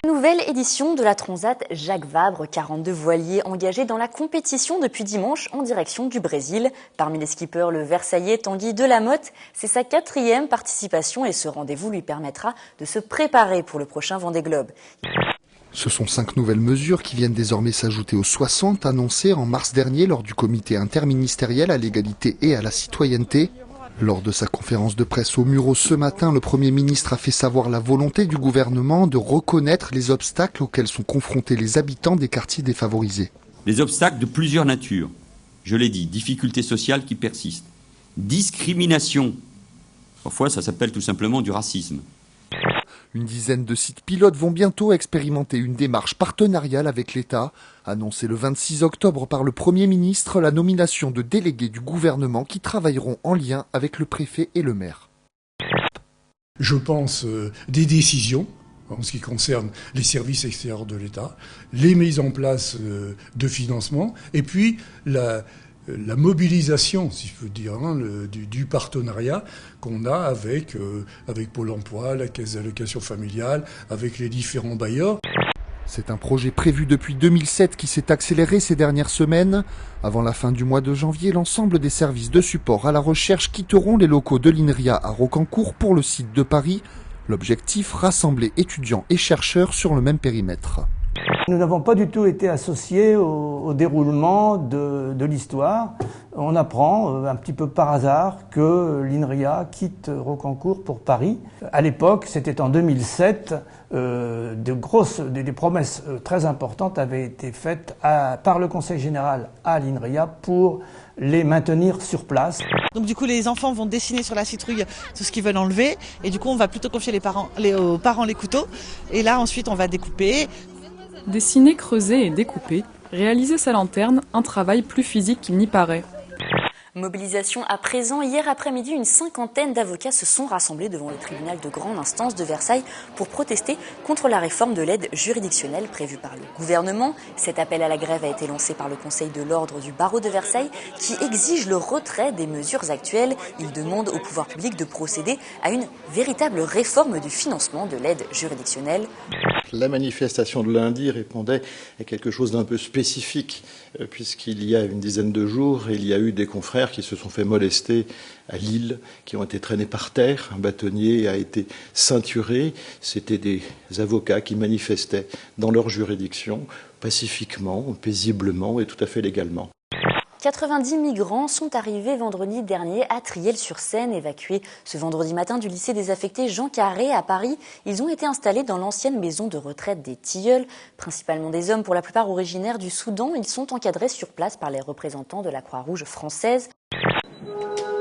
Nouvelle édition de la Transat Jacques Vabre, 42 voiliers engagés dans la compétition depuis dimanche en direction du Brésil. Parmi les skippers, le Versaillais Tanguy Delamotte, c'est sa 4e participation et ce rendez-vous lui permettra de se préparer pour le prochain Vendée Globe. Ce sont 5 nouvelles mesures qui viennent désormais s'ajouter aux 60 annoncées en mars dernier lors du comité interministériel à l'égalité et à la citoyenneté. Lors de sa conférence de presse au Mureau ce matin, le Premier ministre a fait savoir la volonté du gouvernement de reconnaître les obstacles auxquels sont confrontés les habitants des quartiers défavorisés. Les obstacles de plusieurs natures. Je l'ai dit, difficultés sociales qui persistent. Discrimination. Parfois, ça s'appelle tout simplement du racisme. Une dizaine de sites pilotes vont bientôt expérimenter une démarche partenariale avec l'État. Annoncée le 26 octobre par le Premier ministre, la nomination de délégués du gouvernement qui travailleront en lien avec le préfet et le maire. Je pense des décisions en ce qui concerne les services extérieurs de l'État, les mises en place de financement et puis la mobilisation, si je peux dire, du partenariat qu'on a avec Pôle emploi, la Caisse d'allocation familiale, avec les différents bailleurs. C'est un projet prévu depuis 2007 qui s'est accéléré ces dernières semaines. Avant la fin du mois de janvier, l'ensemble des services de support à la recherche quitteront les locaux de l'INRIA à Rocancourt pour le site de Paris. L'objectif, rassembler étudiants et chercheurs sur le même périmètre. Nous n'avons pas du tout été associés au déroulement de l'histoire. On apprend un petit peu par hasard que l'INRIA quitte Rocancourt pour Paris. À l'époque, c'était en 2007, des promesses très importantes avaient été faites par le Conseil général à l'INRIA pour les maintenir sur place. Donc du coup, les enfants vont dessiner sur la citrouille tout ce qu'ils veulent enlever et du coup, on va plutôt confier aux parents les couteaux et là, ensuite, on va découper. Dessiner, creuser et découper, réaliser sa lanterne, un travail plus physique qu'il n'y paraît. Mobilisation à présent. Hier après-midi, une 50aine d'avocats se sont rassemblés devant le tribunal de grande instance de Versailles pour protester contre la réforme de l'aide juridictionnelle prévue par le gouvernement. Cet appel à la grève a été lancé par le Conseil de l'ordre du barreau de Versailles qui exige le retrait des mesures actuelles. Il demande au pouvoir public de procéder à une véritable réforme du financement de l'aide juridictionnelle. La manifestation de lundi répondait à quelque chose d'un peu spécifique, puisqu'il y a une dizaine de jours, il y a eu des confrères qui se sont fait molester à Lille, qui ont été traînés par terre. Un bâtonnier a été ceinturé. C'était des avocats qui manifestaient dans leur juridiction, pacifiquement, paisiblement et tout à fait légalement. 90 migrants sont arrivés vendredi dernier à Triel-sur-Seine, évacués ce vendredi matin du lycée désaffecté Jean Carré à Paris. Ils ont été installés dans l'ancienne maison de retraite des Tilleuls, principalement des hommes pour la plupart originaires du Soudan. Ils sont encadrés sur place par les représentants de la Croix-Rouge française.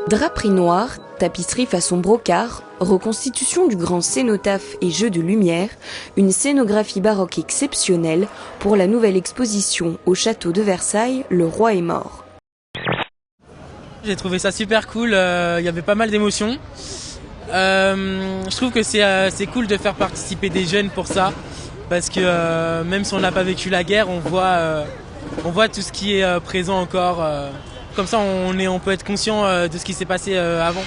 Draperie noire, tapisserie façon brocart, reconstitution du grand cénotaphe et jeux de lumière, une scénographie baroque exceptionnelle pour la nouvelle exposition au château de Versailles, Le Roi est mort. J'ai trouvé ça super cool, y avait pas mal d'émotions. Je trouve que c'est cool de faire participer des jeunes pour ça, parce que même si on n'a pas vécu la guerre, on voit tout ce qui est présent encore. Comme ça, on peut être conscient de ce qui s'est passé avant.